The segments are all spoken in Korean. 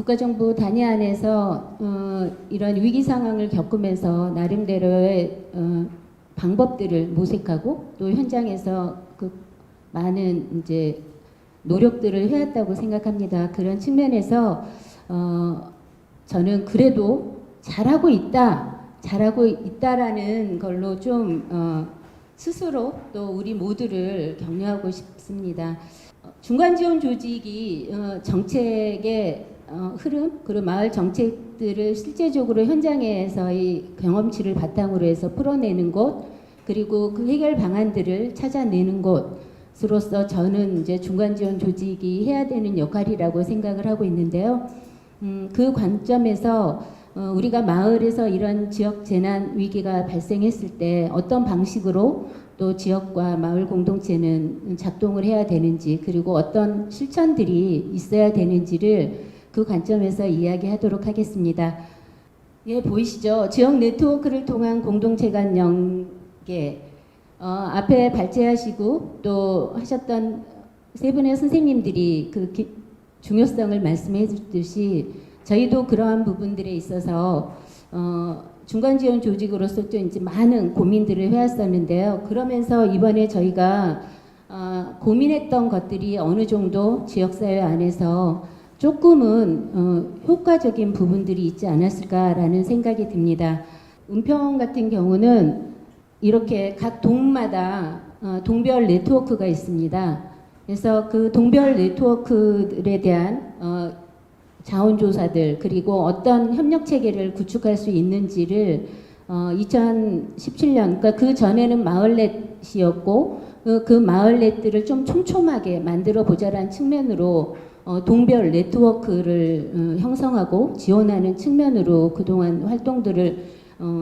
국가정보 단위 안에서 이런 위기 상황을 겪으면서 나름대로의 방법들을 모색하고 또 현장에서 그 많은 이제 노력들을 해왔다고 생각합니다. 그런 측면에서 저는 그래도 잘하고 있다라는 걸로 좀 스스로 또 우리 모두를 격려하고 싶습니다. 중간지원 조직이 정책의 흐름 그리고 마을 정책들을 실제적으로 현장에서의 경험치를 바탕으로 해서 풀어내는 곳 그리고 그 해결 방안들을 찾아내는 곳으로서 저는 이제 중간지원 조직이 해야 되는 역할이라고 생각을 하고 있는데요. 그 관점에서 우리가 마을에서 이런 지역 재난 위기가 발생했을 때 어떤 방식으로 또 지역과 마을 공동체는 작동을 해야 되는지 그리고 어떤 실천들이 있어야 되는지를 그 관점에서 이야기하도록 하겠습니다. 예, 보이시죠? 지역 네트워크를 통한 공동체 간 연계 앞에 발제하시고 또 하셨던 세 분의 선생님들이 그 중요성을 말씀해 주듯이 저희도 그러한 부분들에 있어서 중간지원 조직으로서 또 이제 많은 고민들을 해왔었는데요. 그러면서 이번에 저희가 고민했던 것들이 어느 정도 지역사회 안에서 조금은 효과적인 부분들이 있지 않았을까라는 생각이 듭니다. 은평 같은 경우는 이렇게 각 동마다 동별 네트워크가 있습니다. 그래서 그 동별 네트워크들에 대한 자원조사들 그리고 어떤 협력 체계를 구축할 수 있는지를 2017년 그러니까 그 전에는 마을넷이었고 그 마을넷들을 좀 촘촘하게 만들어 보자라는 측면으로 동별 네트워크를 형성하고 지원하는 측면으로 그동안 활동들을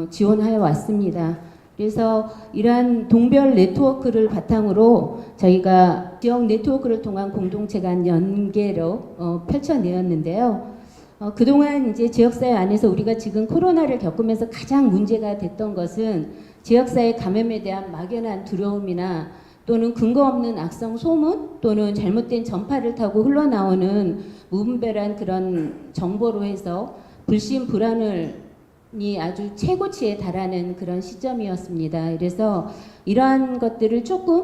지원하여 왔습니다. 그래서 이러한 동별 네트워크를 바탕으로 저희가 지역 네트워크를 통한 공동체 간 연계로 펼쳐내었는데요. 그동안 이제 지역사회 안에서 우리가 지금 코로나를 겪으면서 가장 문제가 됐던 것은 지역사회 감염에 대한 막연한 두려움이나 또는 근거 없는 악성 소문 또는 잘못된 전파를 타고 흘러나오는 무분별한 그런 정보로 해서 불신 불안을 아주 최고치에 달하는 그런 시점이었습니다. 그래서 이러한 것들을 조금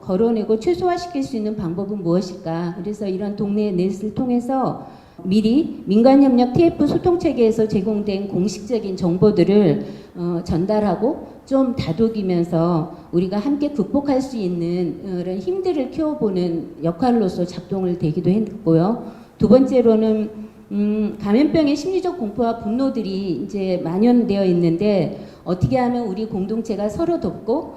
걸어내고 최소화시킬 수 있는 방법은 무엇일까? 그래서 이런 동네 넷을 통해서 미리 민간협력 TF 소통체계에서 제공된 공식적인 정보들을 전달하고 좀 다독이면서 우리가 함께 극복할 수 있는 그런 힘들을 키워보는 역할로서 작동을 되기도 했고요. 두 번째로는 감염병의 심리적 공포와 분노들이 이제 만연되어 있는데 어떻게 하면 우리 공동체가 서로 돕고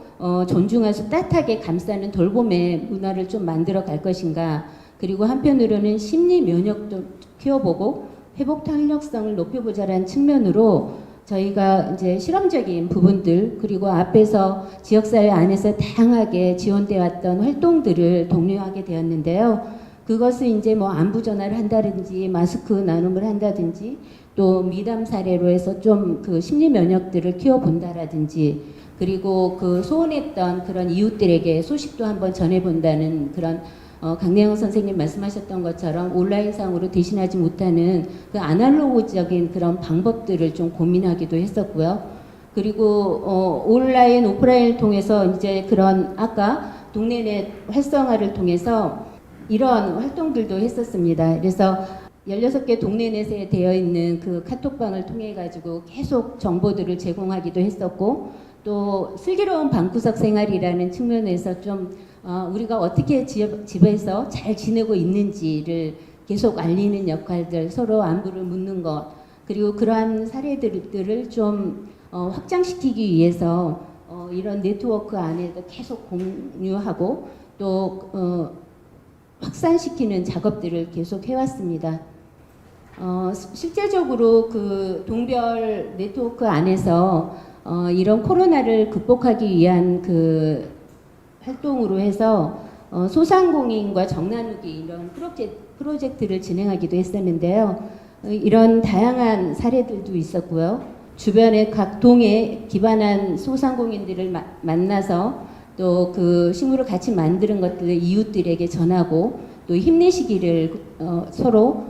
존중하면서 따뜻하게 감싸는 돌봄의 문화를 좀 만들어 갈 것인가. 그리고 한편으로는 심리 면역도 키워보고 회복 탄력성을 높여보자라는 측면으로 저희가 이제 실험적인 부분들 그리고 앞에서 지역사회 안에서 다양하게 지원되어 왔던 활동들을 독려하게 되었는데요. 그것은 이제 뭐 안부 전화를 한다든지 마스크 나눔을 한다든지 또 미담 사례로 해서 좀 그 심리 면역들을 키워본다라든지 그리고 그 소원했던 그런 이웃들에게 소식도 한번 전해본다는 그런 강내영 선생님 말씀하셨던 것처럼 온라인상으로 대신하지 못하는 그 아날로그적인 그런 방법들을 좀 고민하기도 했었고요. 그리고 온라인, 오프라인을 통해서 이제 그런 아까 동네넷 활성화를 통해서 이런 활동들도 했었습니다. 그래서 16개 동네넷에 되어 있는 그 카톡방을 통해 가지고 계속 정보들을 제공하기도 했었고 또 슬기로운 방구석 생활이라는 측면에서 좀 우리가 어떻게 집에서 잘 지내고 있는지를 계속 알리는 역할들, 서로 안부를 묻는 것, 그리고 그러한 사례들을 좀 확장시키기 위해서 이런 네트워크 안에도 계속 공유하고 또 확산시키는 작업들을 계속 해왔습니다. 실제적으로 그 동별 네트워크 안에서 이런 코로나를 극복하기 위한 그 활동으로 해서 소상공인과 정나누기 이런 프로젝트를 진행하기도 했었는데요. 이런 다양한 사례들도 있었고요. 주변의 각 동에 기반한 소상공인들을 만나서 또 그 식물을 같이 만드는 것들을 이웃들에게 전하고 또 힘내시기를 서로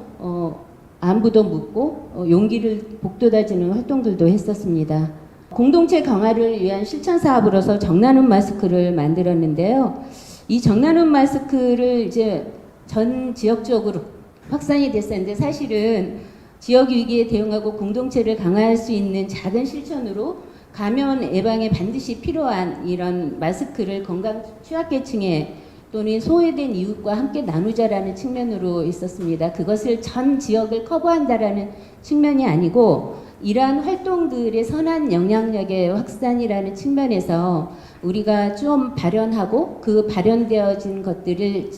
안부도 묻고 용기를 북돋아주는 활동들도 했었습니다. 공동체 강화를 위한 실천 사업으로서 정나눔 마스크를 만들었는데요. 이 정나눔 마스크를 이제 전 지역적으로 확산이 됐었는데 사실은 지역 위기에 대응하고 공동체를 강화할 수 있는 작은 실천으로 감염 예방에 반드시 필요한 이런 마스크를 건강 취약계층에 또는 소외된 이웃과 함께 나누자라는 측면으로 있었습니다. 그것을 전 지역을 커버한다라는 측면이 아니고 이러한 활동들의 선한 영향력의 확산이라는 측면에서 우리가 좀 발현하고 그 발현되어진 것들을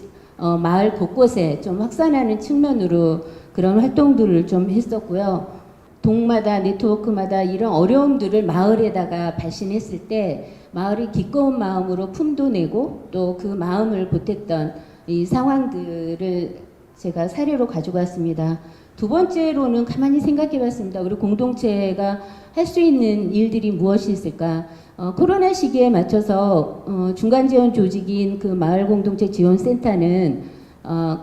마을 곳곳에 좀 확산하는 측면으로 그런 활동들을 좀 했었고요. 동마다 네트워크마다 이런 어려움들을 마을에다가 발신했을 때 마을이 기꺼운 마음으로 품도 내고 또 그 마음을 보탰던 이 상황들을 제가 사례로 가지고 왔습니다. 두 번째로는 가만히 생각해 봤습니다. 우리 공동체가 할 수 있는 일들이 무엇이 있을까? 코로나 시기에 맞춰서 중간 지원 조직인 그 마을 공동체 지원센터는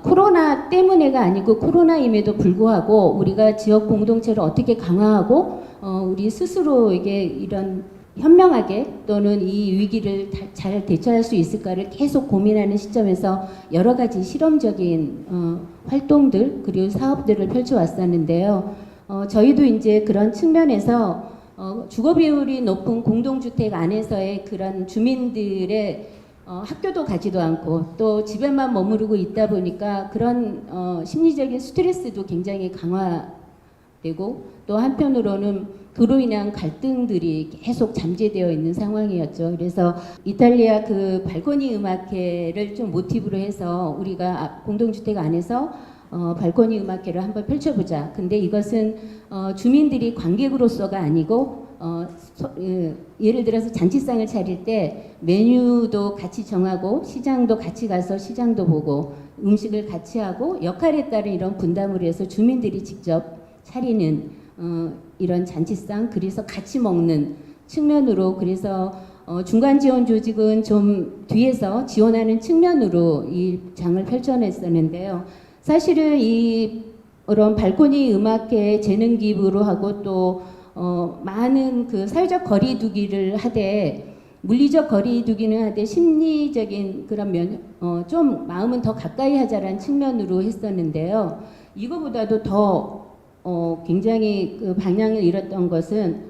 코로나 때문에가 아니고 코로나임에도 불구하고 우리가 지역 공동체를 어떻게 강화하고 우리 스스로에게 이런 현명하게 또는 이 위기를 잘 대처할 수 있을까를 계속 고민하는 시점에서 여러 가지 실험적인 활동들 그리고 사업들을 펼쳐왔었는데요. 저희도 이제 그런 측면에서 주거 비율이 높은 공동주택 안에서의 그런 주민들의 학교도 가지도 않고 또 집에만 머무르고 있다 보니까 그런 심리적인 스트레스도 굉장히 강화되고 또 한편으로는 그로 인한 갈등들이 계속 잠재되어 있는 상황이었죠. 그래서 이탈리아 그 발코니 음악회를 좀 모티브로 해서 우리가 공동주택 안에서 발코니 음악회를 한번 펼쳐보자. 근데 이것은 주민들이 관객으로서가 아니고 예를 들어서 잔치상을 차릴 때 메뉴도 같이 정하고 시장도 같이 가서 시장도 보고 음식을 같이 하고 역할에 따른 이런 분담을 해서 주민들이 직접 차리는 이런 잔치상 그래서 같이 먹는 측면으로 그래서 중간 지원 조직은 좀 뒤에서 지원하는 측면으로 이 장을 펼쳐냈었는데요. 사실은 이런 발코니 음악회 재능 기부로 하고 또 많은 그 사회적 거리두기를 하되 물리적 거리두기는 하되 심리적인 그런 좀 마음은 더 가까이 하자라는 측면으로 했었는데요. 이거보다도 더 굉장히 그 방향을 잃었던 것은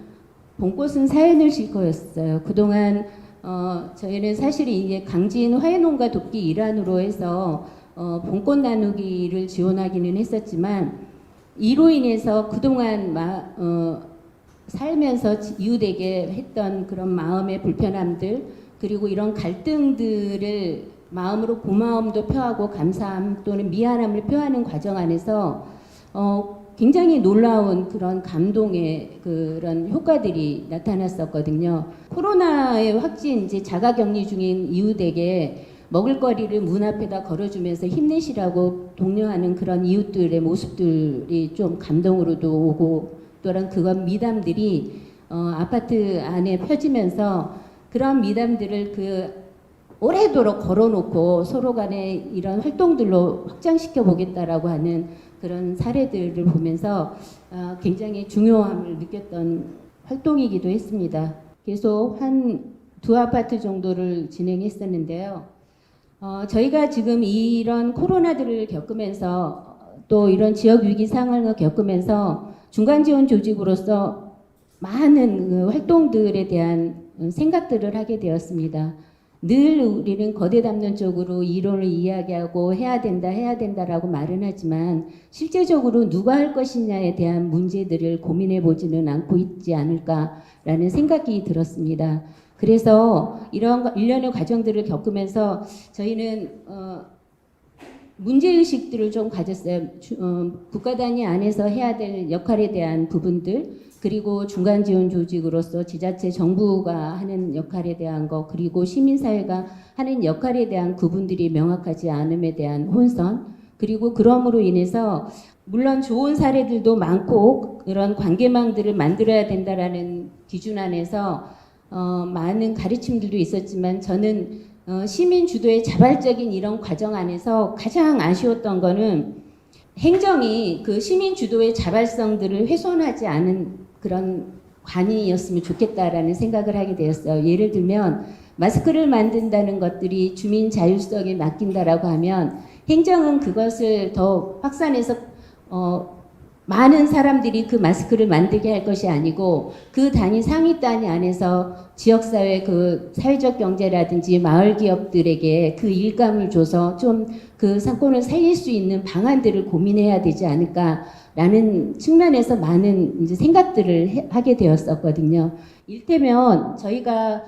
봄꽃은 사연을 실 거였어요. 그동안 저희는 사실 이제 강진 화훼농가 돕기 일환으로 해서 봄꽃 나누기를 지원하기는 했었지만 이로 인해서 그동안 살면서 이웃에게 했던 그런 마음의 불편함들 그리고 이런 갈등들을 마음으로 고마움도 표하고 감사함 또는 미안함을 표하는 과정 안에서 굉장히 놀라운 그런 감동의 그런 효과들이 나타났었거든요. 코로나의 확진 이제 자가격리 중인 이웃에게 먹을거리를 문 앞에다 걸어주면서 힘내시라고 독려하는 그런 이웃들의 모습들이 좀 감동으로도 오고 또한 그런 미담들이 아파트 안에 펴지면서 그런 미담들을 그 오래도록 걸어놓고 서로 간에 이런 활동들로 확장시켜 보겠다라고 하는 그런 사례들을 보면서 굉장히 중요함을 느꼈던 활동이기도 했습니다. 계속 한 두 아파트 정도를 진행했었는데요. 저희가 지금 이런 코로나들을 겪으면서 또 이런 지역 위기 상황을 겪으면서 중간 지원 조직으로서 많은 그 활동들에 대한 생각들을 하게 되었습니다. 늘 우리는 거대 담론적으로 이론을 이야기하고 해야 된다라고 말은 하지만 실제적으로 누가 할 것이냐에 대한 문제들을 고민해 보지는 않고 있지 않을까라는 생각이 들었습니다. 그래서 이런 일련의 과정들을 겪으면서 저희는 문제의식들을 좀 가졌어요. 국가 단위 안에서 해야 될 역할에 대한 부분들 그리고 중간 지원 조직으로서 지자체 정부가 하는 역할에 대한 것 그리고 시민사회가 하는 역할에 대한 구분들이 명확하지 않음에 대한 혼선 그리고 그럼으로 인해서 물론 좋은 사례들도 많고 그런 관계망들을 만들어야 된다라는 기준 안에서 많은 가르침들도 있었지만 저는 시민 주도의 자발적인 이런 과정 안에서 가장 아쉬웠던 거는 행정이 그 시민 주도의 자발성들을 훼손하지 않은 그런 관이었으면 좋겠다라는 생각을 하게 되었어요. 예를 들면 마스크를 만든다는 것들이 주민 자율성에 맡긴다라고 하면 행정은 그것을 더 확산해서 많은 사람들이 그 마스크를 만들게 할 것이 아니고 그 단위 상위 단위 안에서 지역사회 그 사회적 경제라든지 마을 기업들에게 그 일감을 줘서 좀 그 상권을 살릴 수 있는 방안들을 고민해야 되지 않을까라는 측면에서 많은 이제 생각들을 하게 되었었거든요. 일테면 저희가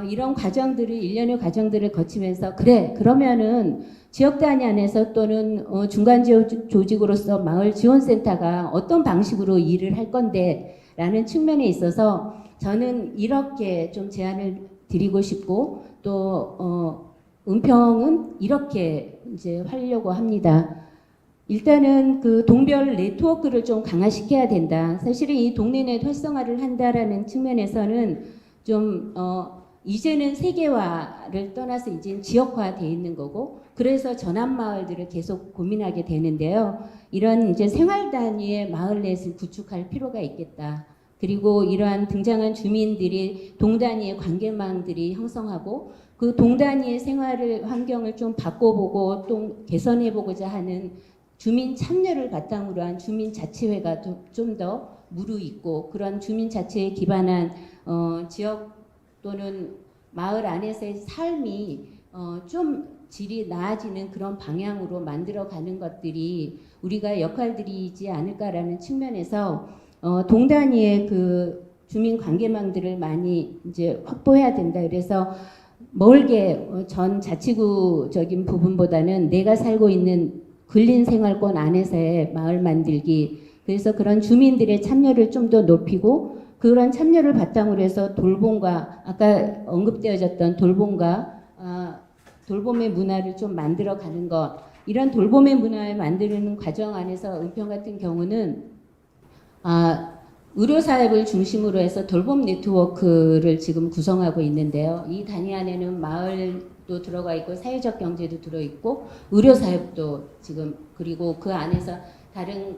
이런 과정들을 일련의 과정들을 거치면서 그래 그러면은 지역 단위 안에서 또는 중간 조직으로서 마을 지원센터가 어떤 방식으로 일을 할 건데 라는 측면에 있어서 저는 이렇게 좀 제안을 드리고 싶고 또 은평은 이렇게 이제 하려고 합니다. 일단은 그 동별 네트워크를 좀 강화시켜야 된다. 사실은 이 동네넷 활성화를 한다라는 측면에서는 좀 이제는 세계화를 떠나서 이제 지역화돼 있는 거고 그래서 전환 마을들을 계속 고민하게 되는데요. 이런 이제 생활 단위의 마을넷을 구축할 필요가 있겠다. 그리고 이러한 등장한 주민들이 동단위의 관계망들이 형성하고 그 동단위의 생활을 환경을 좀 바꿔보고 또 개선해보고자 하는 주민 참여를 바탕으로 한 주민자치회가 좀 더 무르익고 그런 주민자치에 기반한 지역 또는 마을 안에서의 삶이 좀 질이 나아지는 그런 방향으로 만들어가는 것들이 우리가 역할들이지 않을까라는 측면에서 동단위의 그 주민 관계망들을 많이 이제 확보해야 된다. 그래서 멀게 전 자치구적인 부분보다는 내가 살고 있는 근린생활권 안에서의 마을 만들기. 그래서 그런 주민들의 참여를 좀 더 높이고 그런 참여를 바탕으로 해서 돌봄과 아까 언급되어졌던 돌봄과 돌봄의 문화를 좀 만들어가는 것. 이런 돌봄의 문화를 만드는 과정 안에서 은평 같은 경우는 의료사업을 중심으로 해서 돌봄 네트워크를 지금 구성하고 있는데요. 이 단위 안에는 마을도 들어가 있고 사회적 경제도 들어있고 의료사업도 지금 그리고 그 안에서 다른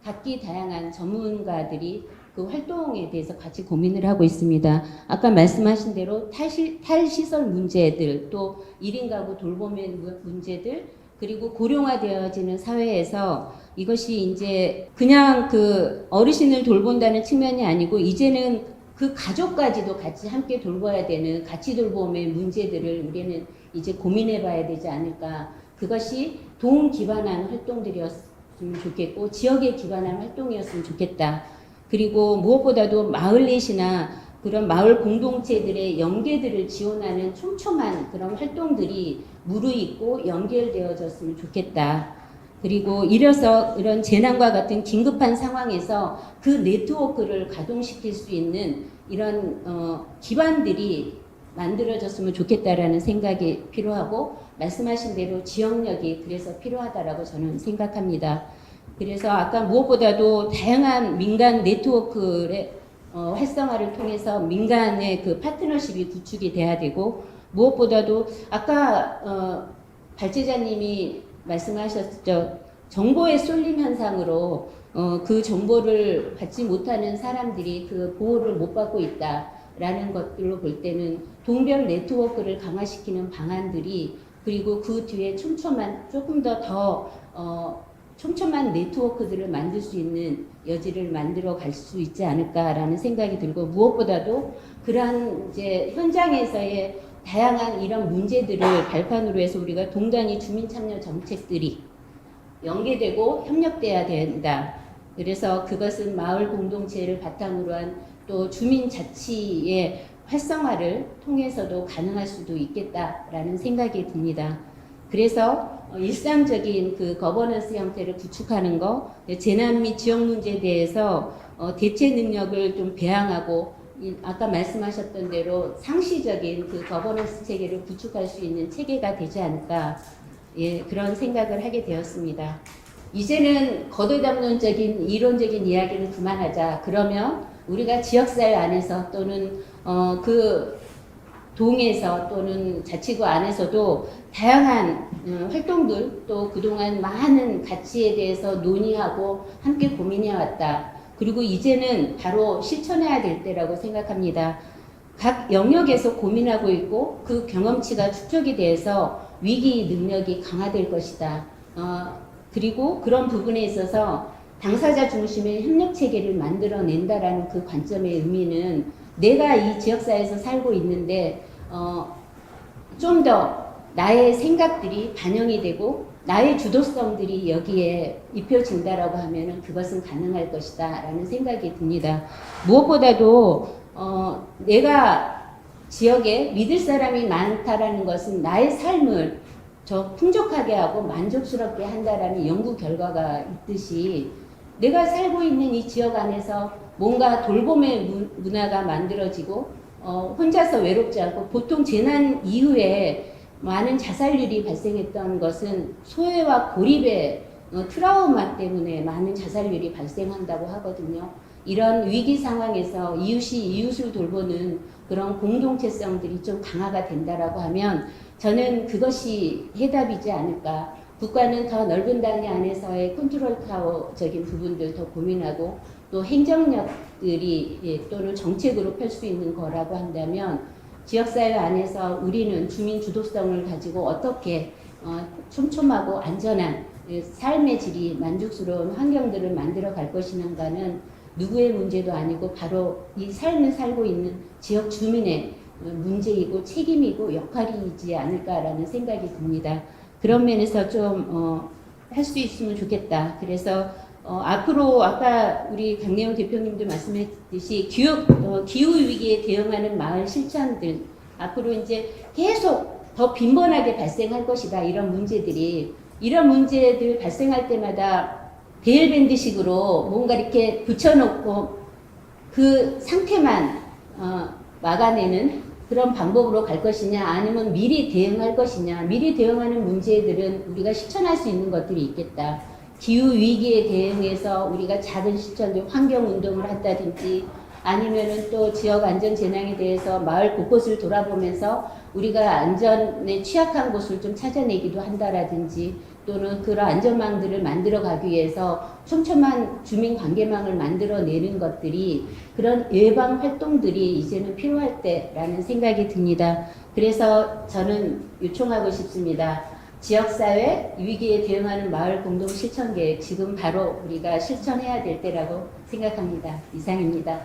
각기 다양한 전문가들이 그 활동에 대해서 같이 고민을 하고 있습니다. 아까 말씀하신 대로 탈시설 문제들 또 1인 가구 돌봄의 문제들 그리고 고령화되어지는 사회에서 이것이 이제 그냥 그 어르신을 돌본다는 측면이 아니고 이제는 그 가족까지도 같이 함께 돌봐야 되는 같이 돌봄의 문제들을 우리는 이제 고민해 봐야 되지 않을까. 그것이 동 기반한 활동들이었으면 좋겠고 지역에 기반한 활동이었으면 좋겠다. 그리고 무엇보다도 마을넷이나 그런 마을 공동체들의 연계들을 지원하는 촘촘한 그런 활동들이 무르익고 연결되어졌으면 좋겠다. 그리고 이런 재난과 같은 긴급한 상황에서 그 네트워크를 가동시킬 수 있는 이런 기반들이 만들어졌으면 좋겠다라는 생각이 필요하고 말씀하신 대로 지역력이 그래서 필요하다라고 저는 생각합니다. 그래서 아까 무엇보다도 다양한 민간 네트워크의 활성화를 통해서 민간의 그 파트너십이 구축이 돼야 되고 무엇보다도 아까 발제자님이 말씀하셨죠. 정보의 쏠림 현상으로 그 정보를 받지 못하는 사람들이 그 보호를 못 받고 있다라는 것들로 볼 때는 동별 네트워크를 강화시키는 방안들이 그리고 그 뒤에 촘촘한 조금 더 촘촘한 네트워크들을 만들 수 있는 여지를 만들어 갈 수 있지 않을까라는 생각이 들고 무엇보다도 그러한 이제 현장에서의 다양한 이런 문제들을 발판으로 해서 우리가 동단위 주민참여 정책들이 연계되고 협력돼야 된다. 그래서 그것은 마을 공동체를 바탕으로 한 또 주민자치의 활성화를 통해서도 가능할 수도 있겠다라는 생각이 듭니다. 그래서 일상적인 그 거버넌스 형태를 구축하는 거, 재난 및 지역 문제에 대해서 대체 능력을 좀 배양하고 아까 말씀하셨던 대로 상시적인 그 거버넌스 체계를 구축할 수 있는 체계가 되지 않을까 그런 생각을 하게 되었습니다. 이제는 거두담론적인 이론적인 이야기는 그만하자. 그러면 우리가 지역사회 안에서 또는 그 동에서 또는 자치구 안에서도 다양한 활동들 또 그동안 많은 가치에 대해서 논의하고 함께 고민해 왔다. 그리고 이제는 바로 실천해야 될 때라고 생각합니다. 각 영역에서 고민하고 있고 그 경험치가 축적이 돼서 위기 능력이 강화될 것이다. 그리고 그런 부분에 있어서 당사자 중심의 협력 체계를 만들어낸다라는 그 관점의 의미는 내가 이 지역사회에서 살고 있는데 좀 더 나의 생각들이 반영이 되고 나의 주도성들이 여기에 입혀진다라고 하면은 그것은 가능할 것이다 라는 생각이 듭니다. 무엇보다도 내가 지역에 믿을 사람이 많다라는 것은 나의 삶을 더 풍족하게 하고 만족스럽게 한다라는 연구 결과가 있듯이 내가 살고 있는 이 지역 안에서 뭔가 돌봄의 문화가 만들어지고 혼자서 외롭지 않고 보통 재난 이후에 많은 자살률이 발생했던 것은 소외와 고립의 트라우마 때문에 많은 자살률이 발생한다고 하거든요. 이런 위기 상황에서 이웃이 이웃을 돌보는 그런 공동체성들이 좀 강화가 된다라고 하면 저는 그것이 해답이지 않을까. 국가는 더 넓은 단위 안에서의 컨트롤 타워적인 부분들 더 고민하고 또 행정력들이 또는 정책으로 펼 수 있는 거라고 한다면 지역사회 안에서 우리는 주민 주도성을 가지고 어떻게 촘촘하고 안전한 삶의 질이 만족스러운 환경들을 만들어 갈 것인가는 누구의 문제도 아니고 바로 이 삶을 살고 있는 지역 주민의 문제이고 책임이고 역할이지 않을까라는 생각이 듭니다. 그런 면에서 좀 할 수 있으면 좋겠다. 그래서 앞으로 아까 우리 강내용 대표님도 말씀했듯이 기후 위기에 대응하는 마을 실천들 앞으로 이제 계속 더 빈번하게 발생할 것이다. 이런 문제들 발생할 때마다 데일밴드식으로 뭔가 이렇게 붙여놓고 그 상태만 막아내는 그런 방법으로 갈 것이냐 아니면 미리 대응할 것이냐. 미리 대응하는 문제들은 우리가 실천할 수 있는 것들이 있겠다. 기후위기에 대응해서 우리가 작은 실천들 환경운동을 한다든지 아니면은 또 지역 안전재난에 대해서 마을 곳곳을 돌아보면서 우리가 안전에 취약한 곳을 좀 찾아내기도 한다라든지 또는 그런 안전망들을 만들어 가기 위해서 촘촘한 주민관계망을 만들어내는 것들이 그런 예방 활동들이 이제는 필요할 때라는 생각이 듭니다. 그래서 저는 요청하고 싶습니다. 지역사회 위기에 대응하는 마을 공동 실천 계획 지금 바로 우리가 실천해야 될 때라고 생각합니다. 이상입니다.